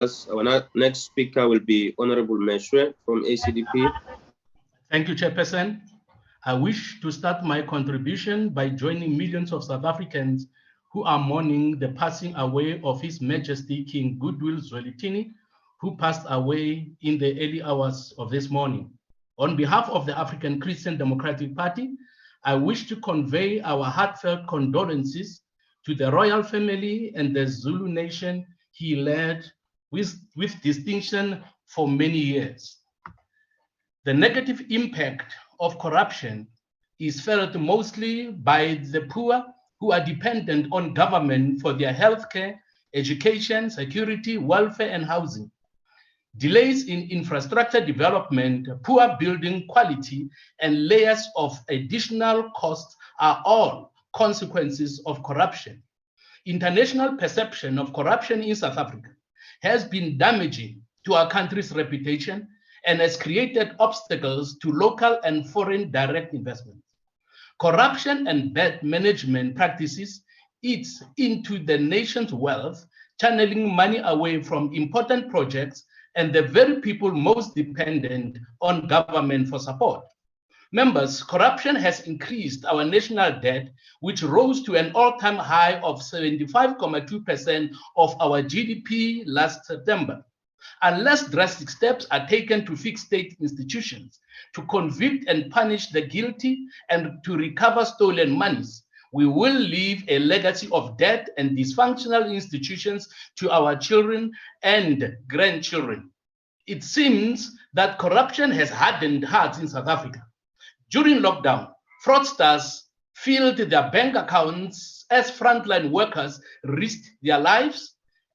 Our next speaker will be Honorable Meshoe from ACDP. Thank you, Chairperson. I wish to start my contribution by joining millions of South Africans who are mourning the passing away of His Majesty King Goodwill Zwelithini, who passed away in the early hours of this morning. On behalf of the African Christian Democratic Party, I wish to convey our heartfelt condolences to the royal family and the Zulu nation he led with distinction for many years. The negative impact of corruption is felt mostly by the poor who are dependent on government for their healthcare, education, security, welfare, and housing. Delays in infrastructure development, poor building quality, and layers of additional costs are all consequences of corruption. International perception of corruption in South Africa has been damaging to our country's reputation and has created obstacles to local and foreign direct investments. Corruption and bad management practices eats into the nation's wealth, channeling money away from important projects and the very people most dependent on government for support. Members, corruption has increased our national debt, which rose to an all-time high of 75.2% of our GDP last September. Unless drastic steps are taken to fix state institutions, to convict and punish the guilty, and to recover stolen monies, we will leave a legacy of debt and dysfunctional institutions to our children and grandchildren. It seems that corruption has hardened hearts in South Africa. During lockdown, fraudsters filled their bank accounts as frontline workers risked their lives,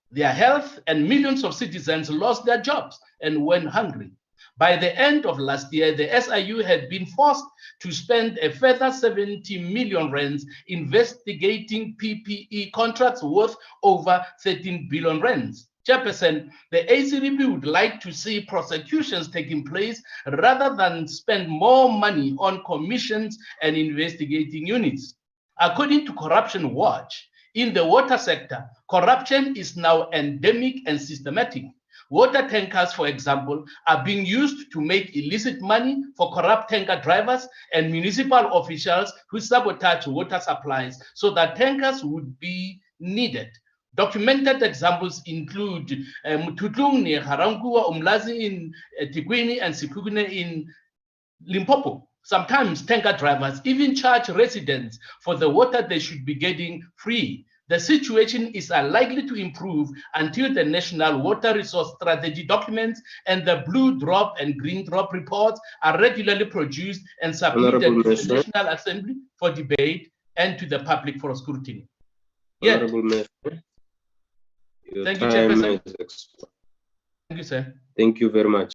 their health, and millions of citizens lost their jobs and went hungry. By the end of last year, the SIU had been forced to spend a further 70 million rands investigating PPE contracts worth over 13 billion rands. Chairperson, the ACDP would like to see prosecutions taking place rather than spend more money on commissions and investigating units. According to Corruption Watch, in the water sector, corruption is now endemic and systematic. Water tankers, for example, are being used to make illicit money for corrupt tanker drivers and municipal officials who sabotage water supplies so that tankers would be needed. Documented examples include Mtutlung near Harangua, Umlazi in Tigwini, and Sikugune in Limpopo. Sometimes tanker drivers even charge residents for the water they should be getting free. The situation is unlikely to improve until the National Water Resource Strategy documents and the Blue Drop and Green Drop reports are regularly produced and submitted to the National Assembly for debate and to the public for scrutiny. Thank you, Chairperson. Thank you very much.